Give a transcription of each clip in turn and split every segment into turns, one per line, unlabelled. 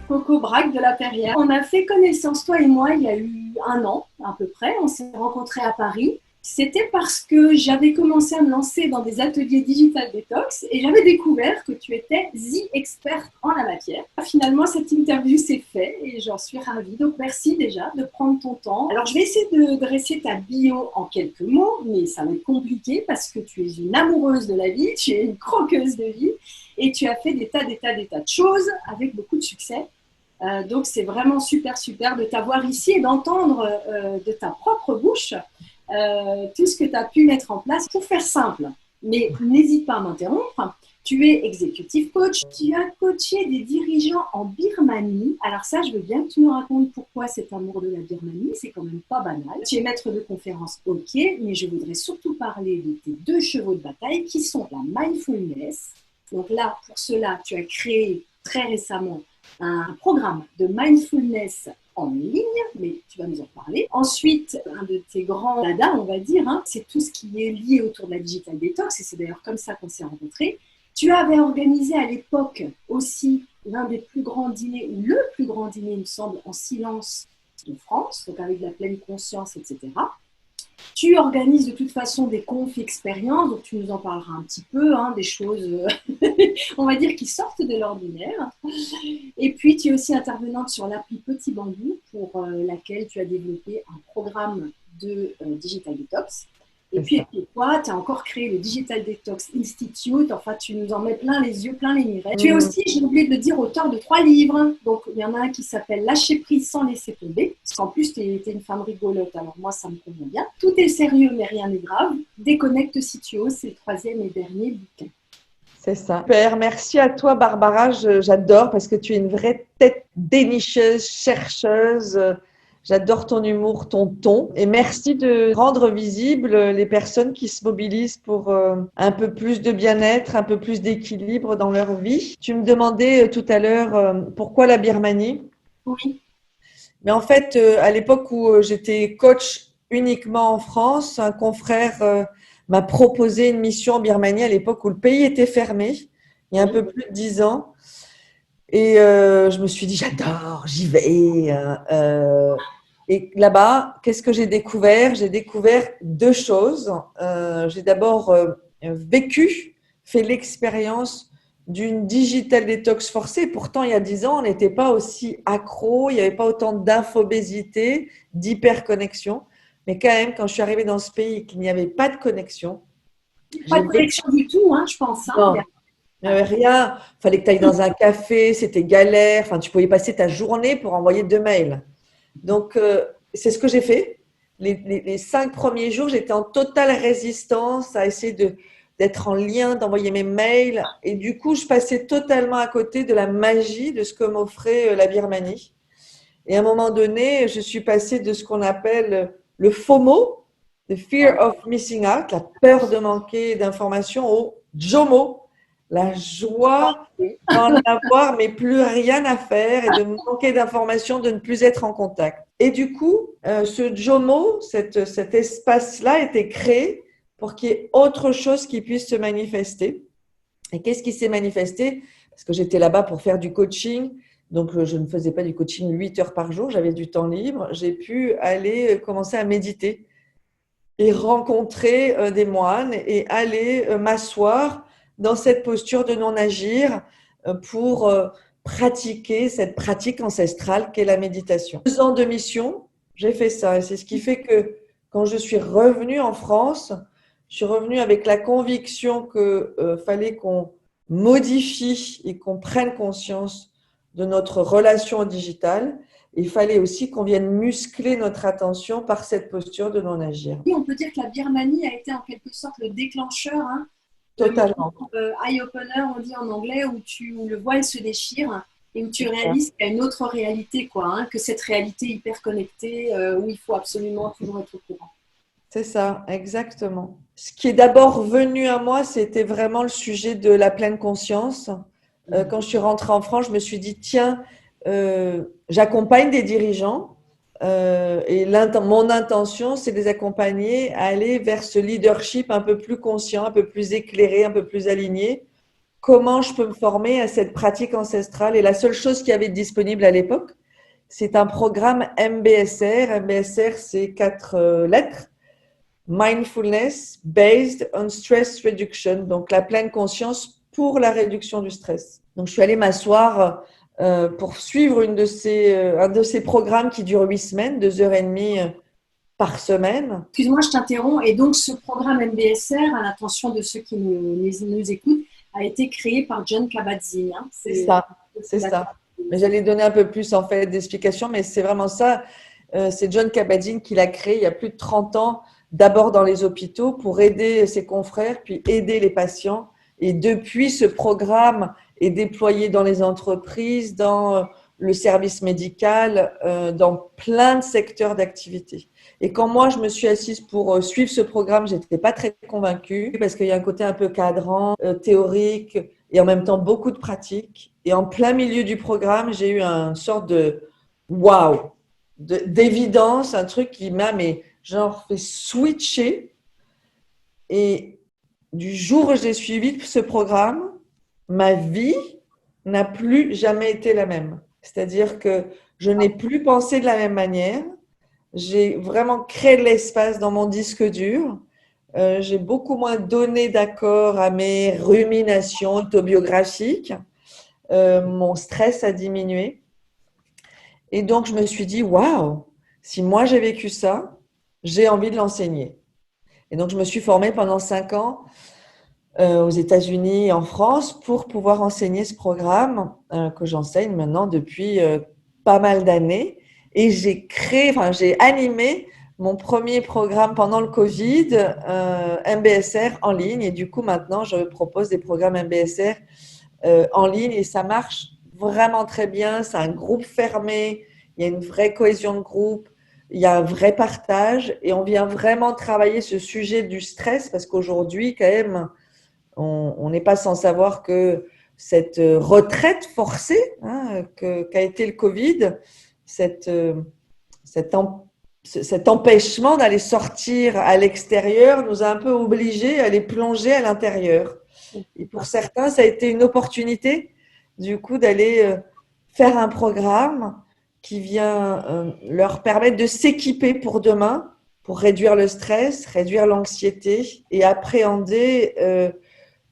Coco Braque de la Perrière. On a fait connaissance, toi et moi, il y a eu un an à peu près. On s'est rencontrés à Paris. C'était parce que j'avais commencé à me lancer dans des ateliers digital detox et j'avais découvert que tu étais experte en la matière. Finalement, cette interview s'est faite et j'en suis ravie. Donc, merci déjà de prendre ton temps. Alors, je vais essayer de dresser ta bio en quelques mots, mais ça va être compliqué parce que tu es une amoureuse de la vie, tu es une croqueuse de vie et tu as fait des tas de choses avec beaucoup de succès. Donc, c'est vraiment super de t'avoir ici et d'entendre de ta propre bouche tout ce que tu as pu mettre en place pour faire simple. Mais n'hésite pas à m'interrompre. Tu es executive coach. Tu as coaché des dirigeants en Birmanie. Alors ça, je veux bien que tu nous racontes pourquoi cet amour de la Birmanie. C'est quand même pas banal. Tu es maître de conférence, ok, mais je voudrais surtout parler de tes deux chevaux de bataille qui sont la mindfulness. Donc là, pour cela, tu as créé très récemment un programme de mindfulness en ligne, mais tu vas nous en parler. Ensuite, un de tes grands dada, on va dire, c'est tout ce qui est lié autour de la digital detox, et c'est d'ailleurs comme ça qu'on s'est rencontrés. Tu avais organisé à l'époque aussi l'un des plus grands dîners, ou le plus grand dîner, il me semble, en silence de France, donc avec la pleine conscience, etc. Tu organises de toute façon des confs expériences, donc tu nous en parleras un petit peu, des choses, on va dire, qui sortent de l'ordinaire. Et puis, tu es aussi intervenante sur l'appli Petit Bambou, pour laquelle tu as développé un programme de Digital Detox. Et puis, avec toi, tu as encore créé le Digital Detox Institute. Enfin, tu nous en mets plein les yeux, plein les mirettes. Tu es aussi, j'ai oublié de le dire, auteur de 3 livres. Donc, il y en a un qui s'appelle Lâcher prise sans laisser tomber. Parce qu'en plus, tu es une femme rigolote. Alors, moi, ça me convient bien. Tout est sérieux, mais rien n'est grave. Déconnecte si tu oses. C'est le 3e et dernier bouquin.
C'est ça. Super. Merci à toi, Barbara. J'adore parce que tu es une vraie tête dénicheuse, chercheuse. J'adore ton humour, ton ton. Et merci de rendre visibles les personnes qui se mobilisent pour un peu plus de bien-être, un peu plus d'équilibre dans leur vie. Tu me demandais tout à l'heure pourquoi la Birmanie.
Oui.
Mais en fait, à l'époque où j'étais coach uniquement en France, un confrère m'a proposé une mission en Birmanie à l'époque où le pays était fermé, il y a un peu plus de 10 ans. Et je me suis dit, j'adore, j'y vais. Et là-bas, qu'est-ce que j'ai découvert? J'ai découvert 2 choses. J'ai d'abord fait l'expérience d'une digital détox forcée. Pourtant, il y a 10 ans, on n'était pas aussi accro, il n'y avait pas autant d'infobésité, d'hyperconnexion. Mais quand même, quand je suis arrivée dans ce pays et qu'il n'y avait pas de connexion,
Pas de connexion du tout, je pense.
Non. Il n'y avait rien. Il fallait que tu ailles dans un café, c'était galère. Enfin, tu pouvais passer ta journée pour envoyer 2 mails. Donc, c'est ce que j'ai fait. Les 5 premiers jours, j'étais en totale résistance à essayer d'être en lien, d'envoyer mes mails. Et du coup, je passais totalement à côté de la magie de ce que m'offrait la Birmanie. Et à un moment donné, je suis passée de ce qu'on appelle le FOMO, the fear of missing out, la peur de manquer d'informations, au JOMO, la joie d'en avoir, mais plus rien à faire et de manquer d'informations, de ne plus être en contact. Et du coup, ce JOMO, cet espace-là, a été créé pour qu'il y ait autre chose qui puisse se manifester. Et qu'est-ce qui s'est manifesté? Parce que j'étais là-bas pour faire du coaching, donc je ne faisais pas du coaching 8 heures par jour, j'avais du temps libre. J'ai pu aller commencer à méditer et rencontrer des moines et aller m'asseoir dans cette posture de non-agir pour pratiquer cette pratique ancestrale qu'est la méditation. 2 ans de mission, j'ai fait ça. Et c'est ce qui fait que quand je suis revenue en France, je suis revenue avec la conviction qu'il fallait qu'on modifie et qu'on prenne conscience de notre relation au digital. Il fallait aussi qu'on vienne muscler notre attention par cette posture de non-agir.
Oui, on peut dire que la Birmanie a été en quelque sorte le déclencheur,
Totalement.
Eye-opener, on dit en anglais, où le voile se déchire et où tu réalises qu'il y a une autre réalité, que cette réalité hyper connectée où il faut absolument toujours être au courant.
C'est ça, exactement. Ce qui est d'abord venu à moi, c'était vraiment le sujet de la pleine conscience. Quand je suis rentrée en France, je me suis dit, tiens, j'accompagne des dirigeants et mon intention, c'est de les accompagner à aller vers ce leadership un peu plus conscient, un peu plus éclairé, un peu plus aligné comment je peux me former à cette pratique ancestrale. Et la seule chose qu'il y avait disponible à l'époque, c'est un programme MBSR. MBSR, c'est 4 lettres. Mindfulness Based on Stress Reduction, donc la pleine conscience pour la réduction du stress. Donc, je suis allée m'asseoir pour suivre un de ces programmes qui dure 8 semaines, 2 heures et demie par semaine.
Excuse-moi, je t'interromps. Et donc, ce programme MBSR, à l'intention de ceux qui nous écoutent, a été créé par Jon Kabat-Zinn. Hein.
C'est ça. Mais j'allais donner un peu plus en fait d'explications, mais c'est vraiment ça. C'est Jon Kabat-Zinn qui l'a créé il y a plus de 30 ans, d'abord dans les hôpitaux pour aider ses confrères, puis aider les patients. Et depuis, ce programme est déployé dans les entreprises, dans le service médical, dans plein de secteurs d'activité. Et quand moi, je me suis assise pour suivre ce programme, je n'étais pas très convaincue parce qu'il y a un côté un peu cadrant, théorique et en même temps beaucoup de pratique. Et en plein milieu du programme, j'ai eu une sorte de waouh, d'évidence, un truc qui m'a genre fait switcher. Et du jour où j'ai suivi ce programme, ma vie n'a plus jamais été la même. C'est-à-dire que je n'ai plus pensé de la même manière. J'ai vraiment créé de l'espace dans mon disque dur. J'ai beaucoup moins donné d'accord à mes ruminations autobiographiques. Mon stress a diminué. Et donc, je me suis dit, waouh, si moi j'ai vécu ça, j'ai envie de l'enseigner. Et donc, je me suis formée pendant 5 ans aux États-Unis et en France pour pouvoir enseigner ce programme que j'enseigne maintenant depuis pas mal d'années. Et j'ai animé mon premier programme pendant le Covid, MBSR en ligne. Et du coup, maintenant, je propose des programmes MBSR en ligne et ça marche vraiment très bien. C'est un groupe fermé, il y a une vraie cohésion de groupe, il y a un vrai partage et on vient vraiment travailler ce sujet du stress parce qu'aujourd'hui, quand même, on n'est pas sans savoir que cette retraite forcée qu'a été le Covid, cet empêchement d'aller sortir à l'extérieur nous a un peu obligés à aller plonger à l'intérieur. Et pour certains, ça a été une opportunité, du coup, d'aller faire un programme qui vient leur permettre de s'équiper pour demain, pour réduire le stress, réduire l'anxiété et appréhender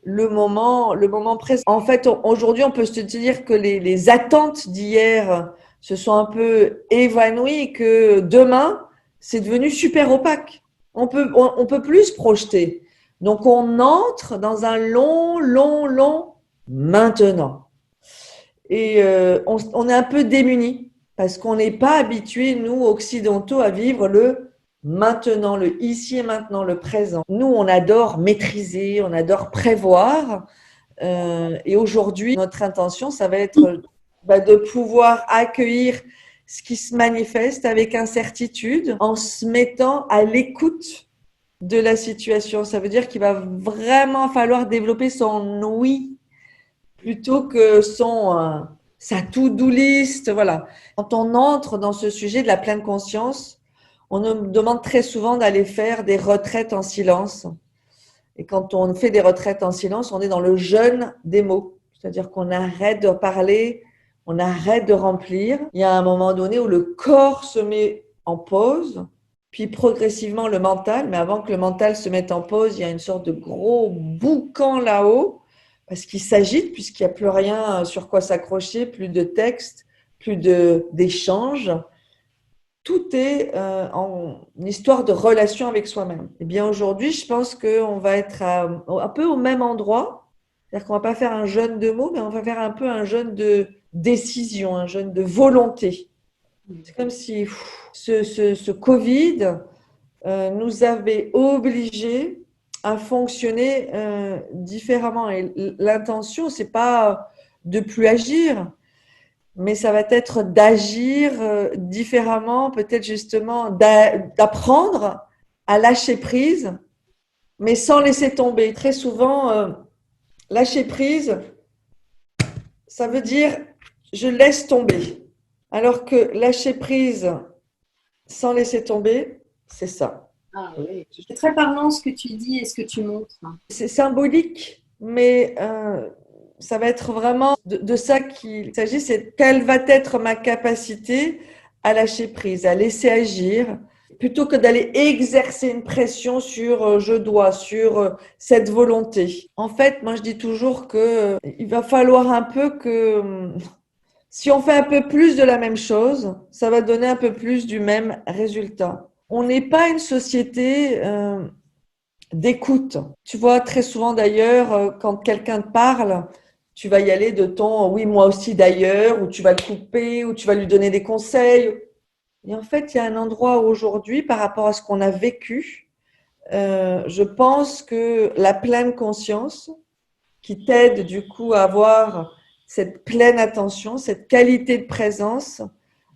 le moment présent. En fait, aujourd'hui, on peut se dire que les attentes d'hier se sont un peu évanouies, que demain, c'est devenu super opaque. On peut plus se projeter. Donc, on entre dans un long maintenant. Et on est un peu démunis parce qu'on n'est pas habitués, nous, occidentaux, à vivre le maintenant, le ici et maintenant, le présent. Nous, on adore maîtriser, on adore prévoir. Et aujourd'hui, notre intention, ça va être de pouvoir accueillir ce qui se manifeste avec incertitude en se mettant à l'écoute de la situation. Ça veut dire qu'il va vraiment falloir développer son oui plutôt que sa to-do list. Voilà. Quand on entre dans ce sujet de la pleine conscience, on nous demande très souvent d'aller faire des retraites en silence. Et quand on fait des retraites en silence, on est dans le jeûne des mots. C'est-à-dire qu'on arrête de parler, on arrête de remplir. Il y a un moment donné où le corps se met en pause, puis progressivement le mental. Mais avant que le mental se mette en pause, il y a une sorte de gros boucan là-haut, parce qu'il s'agite, puisqu'il n'y a plus rien sur quoi s'accrocher, plus de texte, plus d'échanges. Tout est en histoire de relation avec soi-même. Eh bien, aujourd'hui, je pense qu'on va être un peu au même endroit. C'est-à-dire qu'on ne va pas faire un jeûne de mots, mais on va faire un peu un jeûne de décision, un jeûne de volonté. C'est comme si ce Covid nous avait obligés à fonctionner différemment. Et l'intention, ce n'est pas de plus agir, mais ça va être d'agir différemment, peut-être justement d'apprendre à lâcher prise, mais sans laisser tomber. Très souvent, lâcher prise, ça veut dire je laisse tomber. Alors que lâcher prise sans laisser tomber, c'est ça.
Ah oui, c'est très parlant ce que tu dis et ce que tu montres.
C'est symbolique, mais ça va être vraiment de ça qu'il s'agit, c'est quelle va être ma capacité à lâcher prise, à laisser agir, plutôt que d'aller exercer une pression sur je dois, sur cette volonté. En fait, moi je dis toujours que il va falloir un peu que si on fait un peu plus de la même chose, ça va donner un peu plus du même résultat. On n'est pas une société d'écoute. Tu vois, très souvent d'ailleurs, quand quelqu'un te parle, tu vas y aller de ton oui, moi aussi d'ailleurs, ou tu vas le couper, ou tu vas lui donner des conseils. Et en fait, il y a un endroit aujourd'hui, par rapport à ce qu'on a vécu, je pense que la pleine conscience, qui t'aide du coup à avoir cette pleine attention, cette qualité de présence,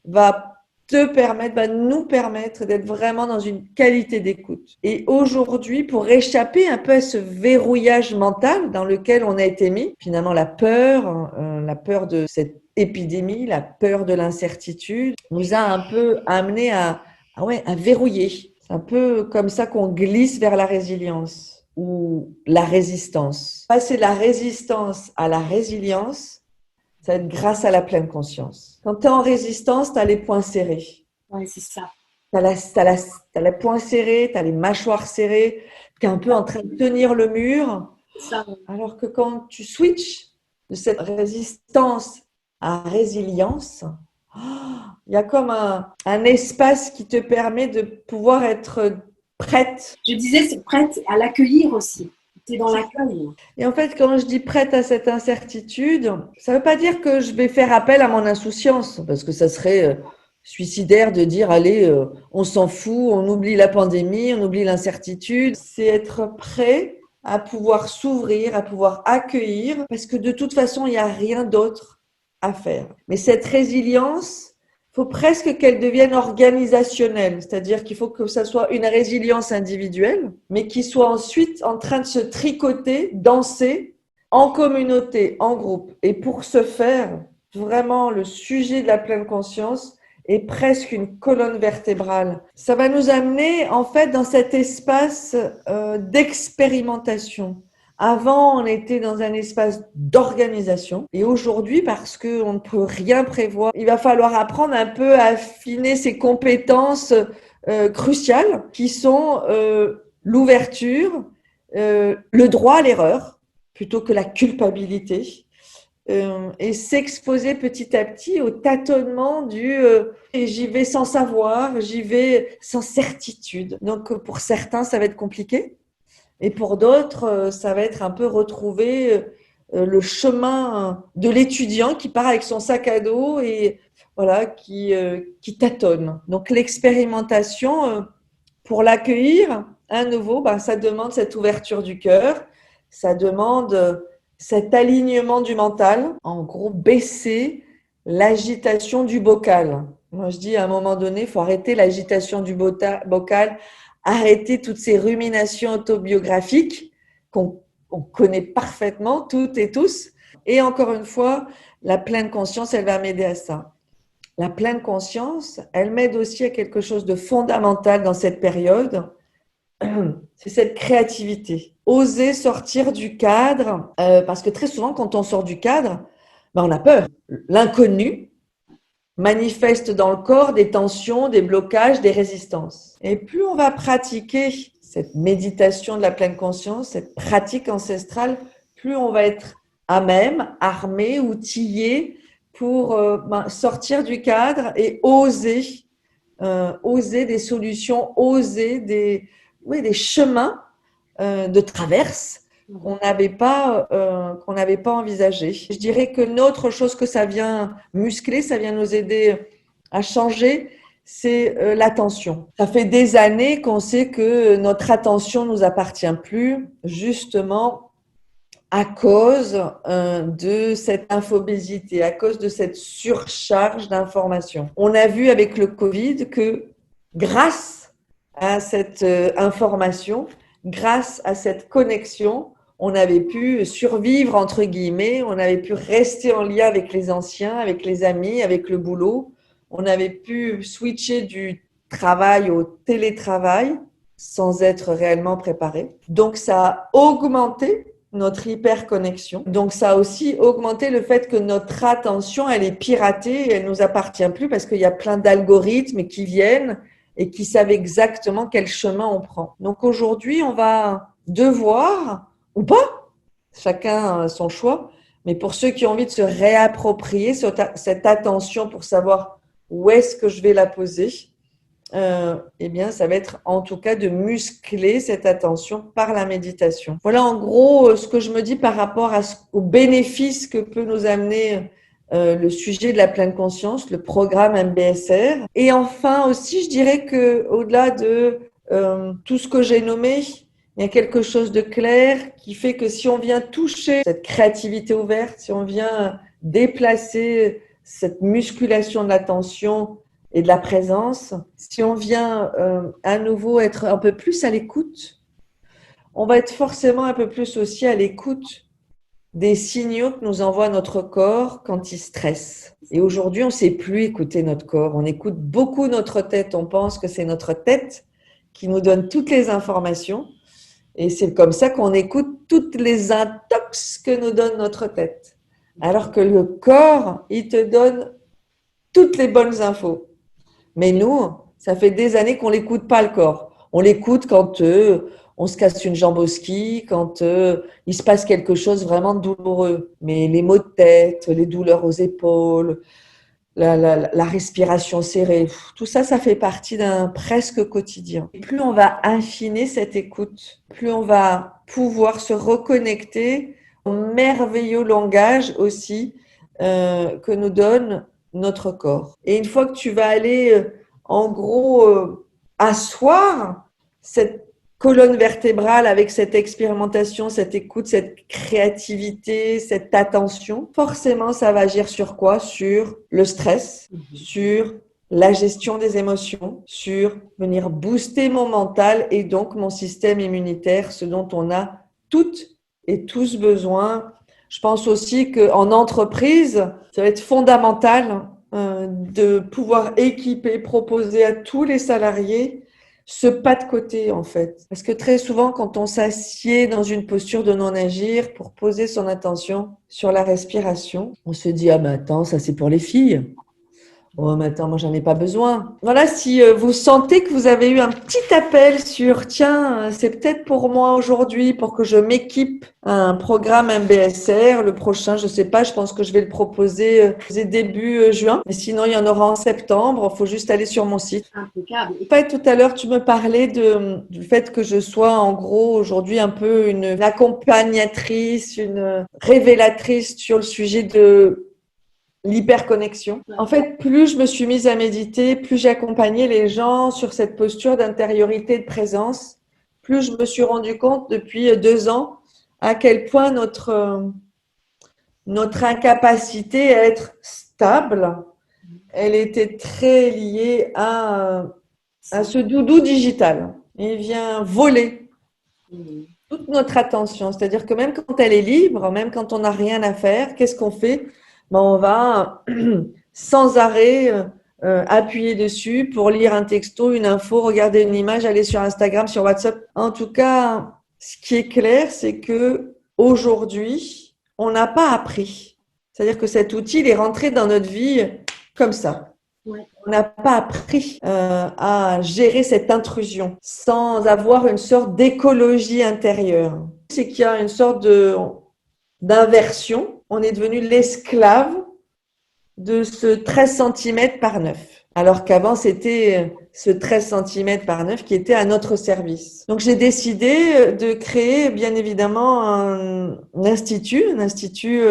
va va nous permettre d'être vraiment dans une qualité d'écoute. Et aujourd'hui, pour échapper un peu à ce verrouillage mental dans lequel on a été mis, finalement la peur de cette épidémie, la peur de l'incertitude, nous a un peu amené à verrouiller. C'est un peu comme ça qu'on glisse vers la résilience ou la résistance. Passer de la résistance à la résilience, ça va être grâce à la pleine conscience. Quand tu es en résistance, tu as les poings serrés.
Oui, c'est ça.
Tu as les poings serrés, tu as les mâchoires serrées, tu es un peu en train de tenir le mur.
Ça.
Alors que quand tu switches de cette résistance à résilience, il y a comme un espace qui te permet de pouvoir être prête.
Je disais, c'est prête à l'accueillir aussi. Tu es dans l'accueil.
Et en fait, quand je dis prête à cette incertitude, ça ne veut pas dire que je vais faire appel à mon insouciance, parce que ça serait suicidaire de dire, allez, on s'en fout, on oublie la pandémie, on oublie l'incertitude. C'est être prêt à pouvoir s'ouvrir, à pouvoir accueillir, parce que de toute façon, il n'y a rien d'autre à faire. Mais cette résilience, il faut presque qu'elle devienne organisationnelle, c'est-à-dire qu'il faut que ça soit une résilience individuelle, mais qui soit ensuite en train de se tricoter, danser en communauté, en groupe. Et pour ce faire, vraiment, le sujet de la pleine conscience est presque une colonne vertébrale. Ça va nous amener, en fait, dans cet espace d'expérimentation. Avant, on était dans un espace d'organisation et aujourd'hui, parce qu'on ne peut rien prévoir, il va falloir apprendre un peu à affiner ses compétences cruciales qui sont l'ouverture, le droit à l'erreur plutôt que la culpabilité et s'exposer petit à petit au tâtonnement du j'y vais sans savoir, j'y vais sans certitude. Donc pour certains, ça va être compliqué. Et pour d'autres, ça va être un peu retrouver le chemin de l'étudiant qui part avec son sac à dos et voilà, qui tâtonne. Donc l'expérimentation, pour l'accueillir à nouveau, ben, ça demande cette ouverture du cœur, ça demande cet alignement du mental, en gros baisser l'agitation du bocal. Moi je dis à un moment donné, il faut arrêter l'agitation du bocal, arrêter toutes ces ruminations autobiographiques qu'on connaît parfaitement, toutes et tous. Et encore une fois, la pleine conscience, elle va m'aider à ça. La pleine conscience, elle m'aide aussi à quelque chose de fondamental dans cette période, c'est cette créativité. Oser sortir du cadre, parce que très souvent, quand on sort du cadre, ben on a peur. L'inconnu manifeste dans le corps des tensions, des blocages, des résistances. Et plus on va pratiquer cette méditation de la pleine conscience, cette pratique ancestrale, plus on va être à même, armé, outillé pour sortir du cadre et oser des solutions, oser des chemins de traverse qu'on n'avait pas envisagé. Je dirais que l'autre chose que ça vient muscler, ça vient nous aider à changer, c'est l'attention. Ça fait des années qu'on sait que notre attention nous appartient plus, justement à cause de cette infobésité, à cause de cette surcharge d'informations. On a vu avec le Covid que grâce à cette information, grâce à cette connexion, on avait pu survivre, entre guillemets, on avait pu rester en lien avec les anciens, avec les amis, avec le boulot. On avait pu switcher du travail au télétravail sans être réellement préparé. Donc, ça a augmenté notre hyperconnexion. Donc, ça a aussi augmenté le fait que notre attention, elle est piratée, elle nous appartient plus parce qu'il y a plein d'algorithmes qui viennent et qui savent exactement quel chemin on prend. Donc, aujourd'hui, on va devoir, ou pas, chacun a son choix, mais pour ceux qui ont envie de se réapproprier cette attention pour savoir où est-ce que je vais la poser, eh bien, ça va être en tout cas de muscler cette attention par la méditation. Voilà en gros ce que je me dis par rapport aux bénéfices que peut nous amener le sujet de la pleine conscience, le programme MBSR. Et enfin aussi, je dirais que au-delà de tout ce que j'ai nommé, il y a quelque chose de clair qui fait que si on vient toucher cette créativité ouverte, si on vient déplacer cette musculation de l'attention et de la présence, si on vient à nouveau être un peu plus à l'écoute, on va être forcément un peu plus aussi à l'écoute des signaux que nous envoie notre corps quand il stresse. Et aujourd'hui, on ne sait plus écouter notre corps. On écoute beaucoup notre tête. On pense que c'est notre tête qui nous donne toutes les informations. Et c'est comme ça qu'on écoute toutes les intox que nous donne notre tête. Alors que le corps, il te donne toutes les bonnes infos. Mais nous, ça fait des années qu'on l'écoute pas, le corps. On l'écoute quand on se casse une jambe au ski, quand il se passe quelque chose vraiment douloureux. Mais les maux de tête, les douleurs aux épaules, la respiration serrée, tout ça, ça fait partie d'un presque quotidien. Et plus on va affiner cette écoute, plus on va pouvoir se reconnecter au merveilleux langage aussi que nous donne notre corps. Et une fois que tu vas aller, en gros, asseoir cette colonne vertébrale avec cette expérimentation, cette écoute, cette créativité, cette attention, forcément, ça va agir sur quoi? Sur le stress, sur la gestion des émotions, sur venir booster mon mental et donc mon système immunitaire, ce dont on a toutes et tous besoin. Je pense aussi qu'en entreprise, ça va être fondamental de pouvoir équiper, proposer à tous les salariés ce pas de côté en fait. Parce que très souvent, quand on s'assied dans une posture de non-agir pour poser son attention sur la respiration, on se dit « Ah mais attends, ça c'est pour les filles ». Oh, mais attends, moi, j'en ai pas besoin. Voilà, si vous sentez que vous avez eu un petit appel sur, tiens, c'est peut-être pour moi aujourd'hui, pour que je m'équipe à un programme MBSR. Le prochain, je sais pas, je pense que je vais le proposer début juin. Mais sinon, il y en aura en septembre. Il faut juste aller sur mon site.
Impeccable.
En fait, tout à l'heure, tu me parlais du fait que je sois, en gros, aujourd'hui, un peu une accompagnatrice, une révélatrice sur le sujet de l'hyperconnexion. En fait, plus je me suis mise à méditer, plus j'ai accompagné les gens sur cette posture d'intériorité et de présence, plus je me suis rendu compte depuis 2 ans à quel point notre incapacité à être stable, elle était très liée à ce doudou digital. Il vient voler toute notre attention. C'est-à-dire que même quand elle est libre, même quand on n'a rien à faire, qu'est-ce qu'on fait? On va sans arrêt appuyer dessus pour lire un texto, une info, regarder une image, aller sur Instagram, sur WhatsApp. En tout cas, ce qui est clair, c'est que aujourd'hui, on n'a pas appris. C'est-à-dire que cet outil, il est rentré dans notre vie comme ça.
Ouais.
On n'a pas appris à gérer cette intrusion sans avoir une sorte d'écologie intérieure. C'est qu'il y a une sorte d'inversion. On est devenu l'esclave de ce 13 cm par 9. Alors qu'avant, c'était ce 13 cm par 9 qui était à notre service. Donc, j'ai décidé de créer, bien évidemment, un institut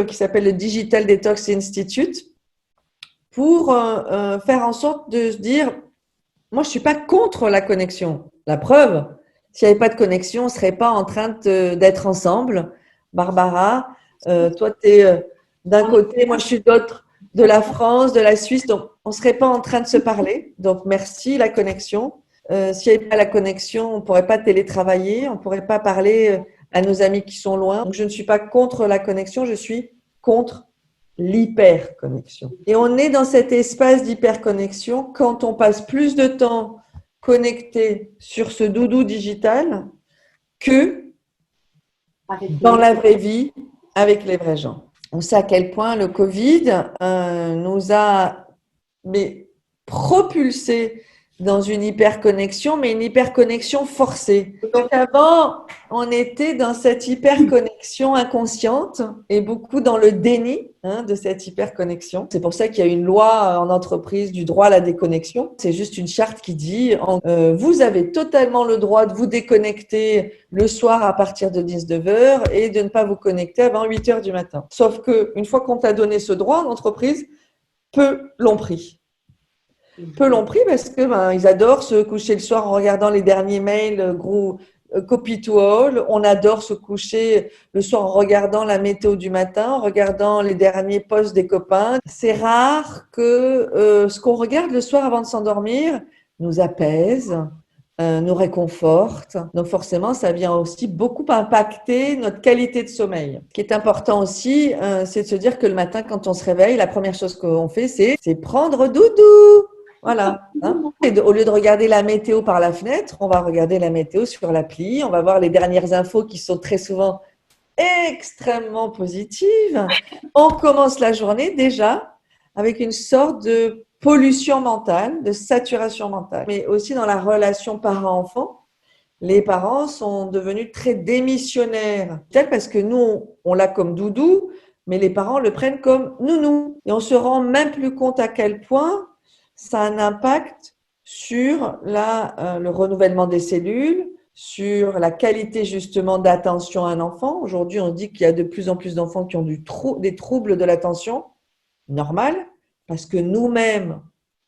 qui s'appelle le Digital Detox Institute pour faire en sorte de se dire, moi, je suis pas contre la connexion. La preuve, s'il n'y avait pas de connexion, on serait pas en train d'être ensemble. Barbara, toi, tu es d'un côté, moi, je suis de la France, de la Suisse, donc on ne serait pas en train de se parler. Donc, merci la connexion. S'il n'y avait pas la connexion, on ne pourrait pas télétravailler, on ne pourrait pas parler à nos amis qui sont loin. Donc, je ne suis pas contre la connexion, je suis contre l'hyperconnexion. Et on est dans cet espace d'hyperconnexion quand on passe plus de temps connecté sur ce doudou digital que dans la vraie vie, avec les vrais gens. On sait à quel point le Covid nous a propulsés dans une hyperconnexion, mais une hyperconnexion forcée. Donc avant, on était dans cette hyperconnexion inconsciente et beaucoup dans le déni de cette hyperconnexion. C'est pour ça qu'il y a une loi en entreprise du droit à la déconnexion. C'est juste une charte qui dit vous avez totalement le droit de vous déconnecter le soir à partir de 19 heures et de ne pas vous connecter avant 8 heures du matin. Sauf qu'une fois qu'on t'a donné ce droit en entreprise, peu l'ont pris. Peu l'ont pris parce que ils adorent se coucher le soir en regardant les derniers mails, gros copy to all. On adore se coucher le soir en regardant la météo du matin, en regardant les derniers posts des copains. C'est rare que ce qu'on regarde le soir avant de s'endormir nous apaise, nous réconforte. Donc forcément, ça vient aussi beaucoup impacter notre qualité de sommeil. Ce qui est important aussi, c'est de se dire que le matin, quand on se réveille, la première chose qu'on fait, c'est prendre doudou. Voilà. Et au lieu de regarder la météo par la fenêtre, on va regarder la météo sur l'appli. On va voir les dernières infos qui sont très souvent extrêmement positives. On commence la journée déjà avec une sorte de pollution mentale, de saturation mentale. Mais aussi dans la relation parent-enfant, les parents sont devenus très démissionnaires. Peut-être parce que nous, on l'a comme doudou, mais les parents le prennent comme nounou. Et on se rend même plus compte à quel point ça a un impact sur le renouvellement des cellules, sur la qualité justement d'attention à un enfant. Aujourd'hui, on dit qu'il y a de plus en plus d'enfants qui ont des troubles de l'attention, normal, parce que nous-mêmes,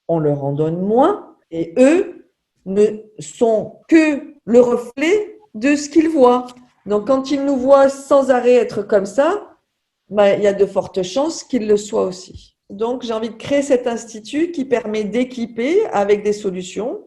on leur en donne moins et eux ne sont que le reflet de ce qu'ils voient. Donc, quand ils nous voient sans arrêt être comme ça, il y a de fortes chances qu'ils le soient aussi. Donc, j'ai envie de créer cet institut qui permet d'équiper avec des solutions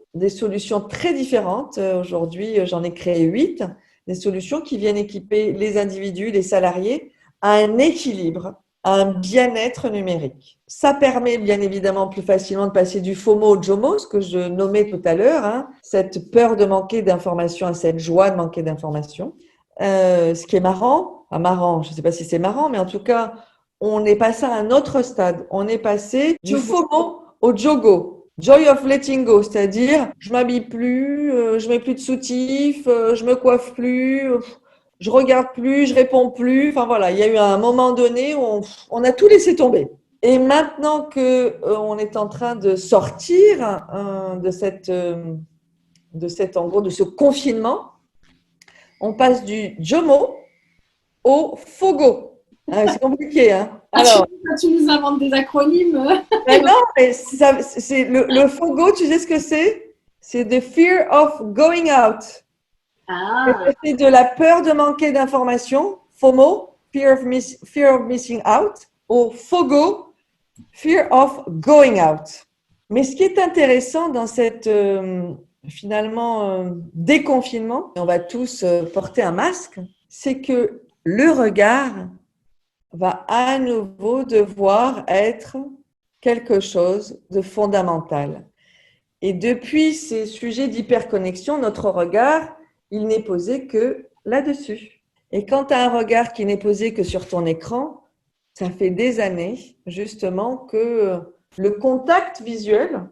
très différentes. Aujourd'hui, j'en ai créé 8, des solutions qui viennent équiper les individus, les salariés, à un équilibre, à un bien-être numérique. Ça permet bien évidemment plus facilement de passer du FOMO au JOMO, ce que je nommais tout à l'heure, cette peur de manquer d'informations à cette joie de manquer d'informations. Ce qui est marrant, je ne sais pas si c'est marrant, mais en tout cas, on est passé à un autre stade. On est passé du FOMO au JOGO. Joy of letting go, c'est-à-dire je m'habille plus, je mets plus de soutif, je me coiffe plus, je regarde plus, je réponds plus. Enfin voilà, il y a eu un moment donné où on a tout laissé tomber. Et maintenant que on est en train de sortir de ce confinement, on passe du JOMO au FOGO. C'est compliqué, hein.
Alors, tu nous inventes des acronymes.
Mais non, mais c'est le FOGO, tu sais ce que c'est? C'est the fear of going out. C'est de la peur de manquer d'informations, FOMO, fear of missing out, au FOGO, fear of going out. Mais ce qui est intéressant dans cette déconfinement, on va tous porter un masque, c'est que le regard va à nouveau devoir être quelque chose de fondamental. Et depuis ces sujets d'hyperconnexion, notre regard, il n'est posé que là-dessus. Et quand tu as un regard qui n'est posé que sur ton écran, ça fait des années justement que le contact visuel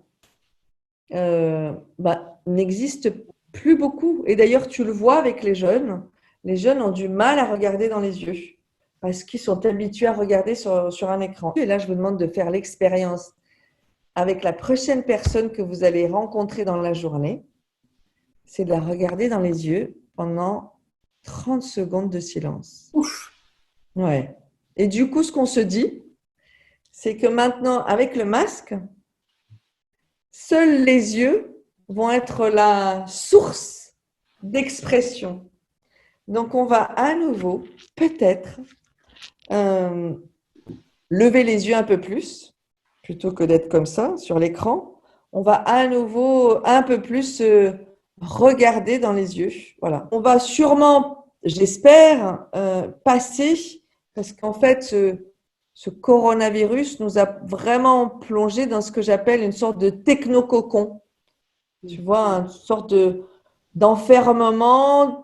n'existe plus beaucoup. Et d'ailleurs, tu le vois avec les jeunes. Les jeunes ont du mal à regarder dans les yeux parce qu'ils sont habitués à regarder sur un écran. Et là, je vous demande de faire l'expérience avec la prochaine personne que vous allez rencontrer dans la journée. C'est de la regarder dans les yeux pendant 30 secondes de silence.
Ouf.
Ouais. Et du coup, ce qu'on se dit, c'est que maintenant, avec le masque, seuls les yeux vont être la source d'expression. Donc, on va à nouveau, peut-être, lever les yeux un peu plus, plutôt que d'être comme ça sur l'écran. On va à nouveau un peu plus regarder dans les yeux. Voilà. On va sûrement, j'espère, passer, parce qu'en fait, ce coronavirus nous a vraiment plongé dans ce que j'appelle une sorte de technococon. Tu vois, une sorte d'enfermement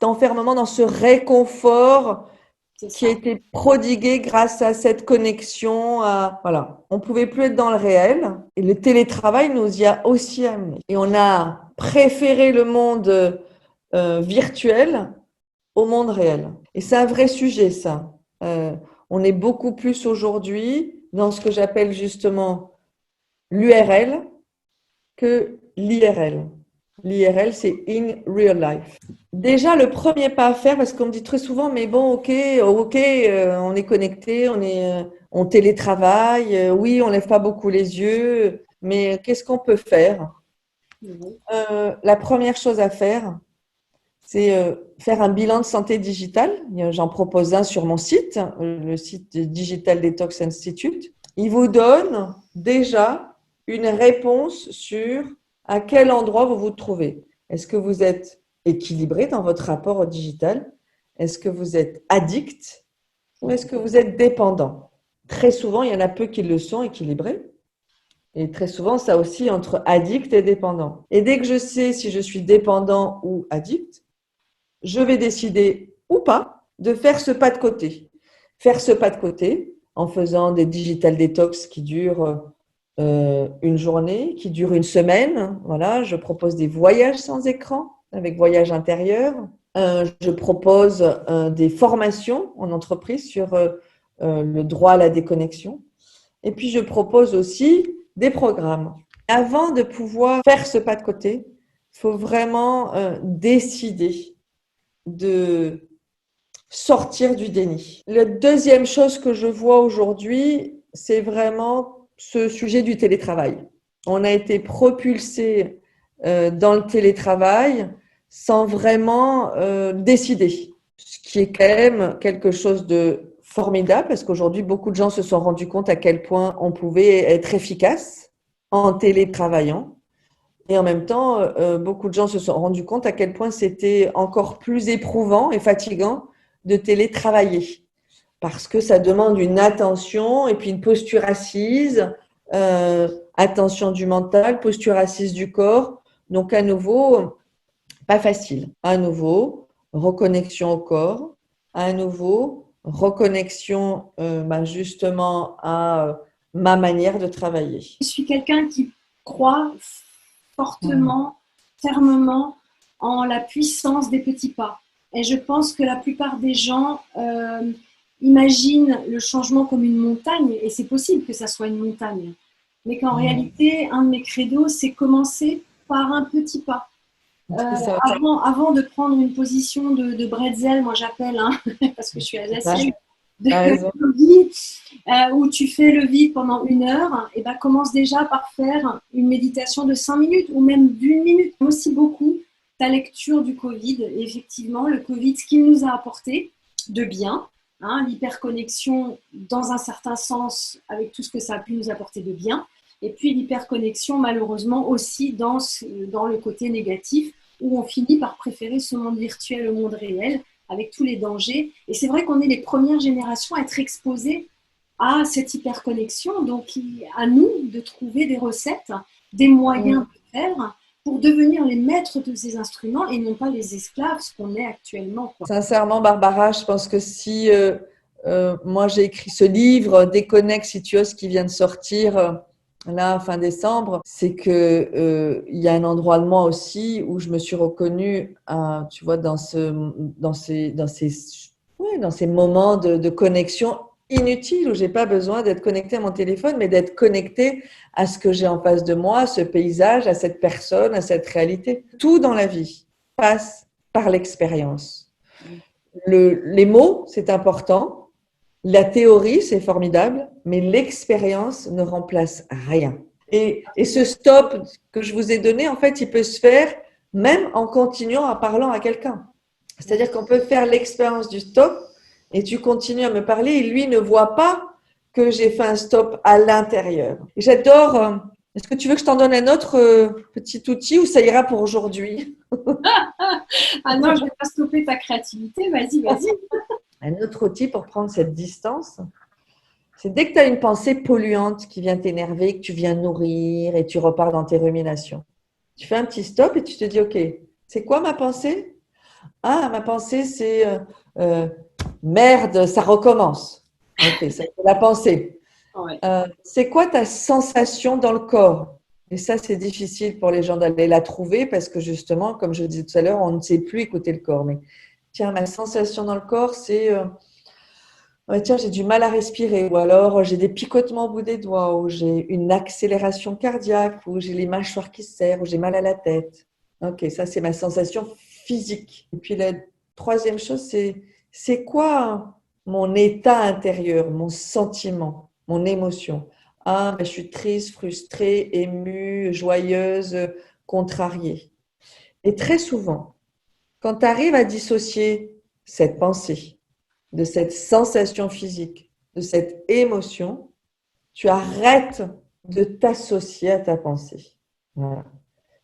enfermement, dans ce réconfort
C'est
qui a
ça.
été prodigué grâce à cette connexion. Voilà, on pouvait plus être dans le réel et le télétravail nous y a aussi amené. Et on a préféré le monde virtuel au monde réel. Et c'est un vrai sujet, ça. On est beaucoup plus aujourd'hui dans ce que j'appelle justement l'URL que l'IRL. L'IRL, c'est in real life. Déjà, le premier pas à faire, parce qu'on me dit très souvent, mais bon, ok, on est connecté, on télétravaille, oui, on lève pas beaucoup les yeux, mais qu'est-ce qu'on peut faire?
Mhm.
La première chose à faire, c'est faire un bilan de santé digitale. J'en propose un sur mon site, le site Digital Detox Institute. Il vous donne déjà une réponse sur à quel endroit vous vous trouvez. Est-ce que vous êtes équilibré dans votre rapport au digital? Est-ce que vous êtes addict ou est-ce que vous êtes dépendant? Très souvent, il y en a peu qui le sont équilibrés. Et très souvent, ça aussi entre addict et dépendant. Et dès que je sais si je suis dépendant ou addict, je vais décider ou pas de faire ce pas de côté. Faire ce pas de côté en faisant des digital detox qui durent une journée, qui durent une semaine. Voilà, je propose des voyages sans écran avec voyage intérieur. Je propose des formations en entreprise sur le droit à la déconnexion. Et puis, je propose aussi des programmes. Avant de pouvoir faire ce pas de côté, il faut vraiment décider de sortir du déni. La deuxième chose que je vois aujourd'hui, c'est vraiment ce sujet du télétravail. On a été propulsé dans le télétravail sans vraiment décider, ce qui est quand même quelque chose de formidable parce qu'aujourd'hui, beaucoup de gens se sont rendus compte à quel point on pouvait être efficace en télétravaillant. Et en même temps, beaucoup de gens se sont rendus compte à quel point c'était encore plus éprouvant et fatigant de télétravailler. Parce que ça demande une attention et puis une posture assise, attention du mental, posture assise du corps. Donc à nouveau, pas facile. À nouveau, reconnexion au corps. À nouveau, reconnexion justement à ma manière de travailler.
Je suis quelqu'un qui croit fortement, fermement en la puissance des petits pas. Et je pense que la plupart des gens imaginent le changement comme une montagne, et c'est possible que ça soit une montagne. Mais qu'en réalité, un de mes credos, c'est commencer par un petit pas. Avant de prendre une position de bretzel, moi j'appelle, hein, parce que je suis alsacienne, de vie, où tu fais le vide pendant 1 heure, et ben, commence déjà par faire une méditation de 5 minutes ou même d'1 minute. Aussi beaucoup ta lecture du Covid. Et effectivement, le Covid, ce qu'il nous a apporté de bien, hein, l'hyperconnexion dans un certain sens avec tout ce que ça a pu nous apporter de bien, et puis l'hyperconnexion malheureusement aussi dans le côté négatif où on finit par préférer ce monde virtuel au monde réel avec tous les dangers. Et c'est vrai qu'on est les premières générations à être exposées à cette hyperconnexion. Donc, à nous de trouver des recettes, des moyens de faire pour devenir les maîtres de ces instruments et non pas les esclaves, ce qu'on est actuellement, quoi.
Sincèrement, Barbara, je pense que si moi j'ai écrit ce livre, Déconnecte si tu oses, qui vient de sortir là fin décembre, c'est que il y a un endroit de moi aussi où je me suis reconnue, tu vois, dans ces moments de connexion inutile où j'ai pas besoin d'être connectée à mon téléphone, mais d'être connectée à ce que j'ai en face de moi, à ce paysage, à cette personne, à cette réalité. Tout dans la vie passe par l'expérience. Les mots, c'est important. La théorie, c'est formidable, mais l'expérience ne remplace rien. Et ce stop que je vous ai donné, en fait, il peut se faire même en continuant à parlant à quelqu'un. C'est-à-dire qu'on peut faire l'expérience du stop et tu continues à me parler et lui ne voit pas que j'ai fait un stop à l'intérieur. J'adore. Est-ce que tu veux que je t'en donne un autre petit outil ou ça ira pour aujourd'hui?
Ah non, je ne vais pas stopper ta créativité. Vas-y, vas-y.
Un autre outil pour prendre cette distance, c'est dès que tu as une pensée polluante qui vient t'énerver, que tu viens nourrir et tu repars dans tes ruminations. Tu fais un petit stop et tu te dis, OK, c'est quoi ma pensée? Ah, ma pensée, c'est euh, merde, ça recommence. Ok, ça c'est la pensée.
Ouais.
C'est quoi ta sensation dans le corps? Et ça, c'est difficile pour les gens d'aller la trouver parce que justement, comme je disais tout à l'heure, on ne sait plus écouter le corps. Mais tiens, ma sensation dans le corps, c'est ouais, tiens, j'ai du mal à respirer, ou alors j'ai des picotements au bout des doigts, ou j'ai une accélération cardiaque, ou j'ai les mâchoires qui se serrent, ou j'ai mal à la tête. Ok, ça c'est ma sensation physique. Et puis la troisième chose, c'est quoi mon état intérieur, mon sentiment, mon émotion? Ah, ben, je suis triste, frustrée, émue, joyeuse, contrariée. Et très souvent, quand tu arrives à dissocier cette pensée, de cette sensation physique, de cette émotion, tu arrêtes de t'associer à ta pensée. Voilà.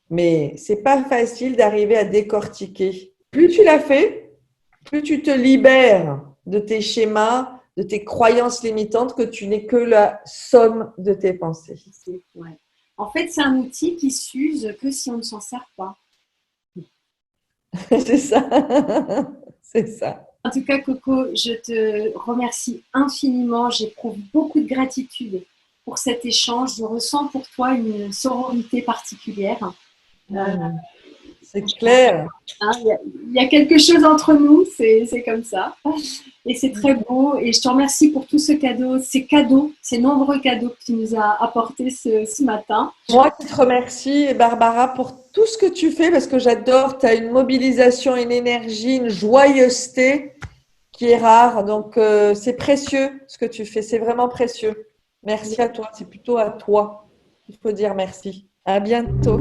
Mais c'est pas facile d'arriver à décortiquer. Plus tu l'as fait, plus tu te libères de tes schémas, de tes croyances limitantes, que tu n'es que la somme de tes pensées.
Ouais. En fait, c'est un outil qui s'use que si on ne s'en sert pas.
C'est ça. C'est ça.
En tout cas, Coco, je te remercie infiniment. J'éprouve beaucoup de gratitude pour cet échange. Je ressens pour toi une sororité particulière. Euh,
C'est clair.
hein, il y a quelque chose entre nous, c'est comme ça. Et c'est très beau. Et je te remercie pour tout ce cadeau, ces cadeaux, ces nombreux cadeaux que tu nous as apportés ce matin.
Moi qui te remercie, Barbara, pour tout ce que tu fais, parce que j'adore, tu as une mobilisation, une énergie, une joyeuseté qui est rare. Donc, c'est précieux ce que tu fais, c'est vraiment précieux. Merci à toi, c'est plutôt à toi. Il faut dire merci. À bientôt.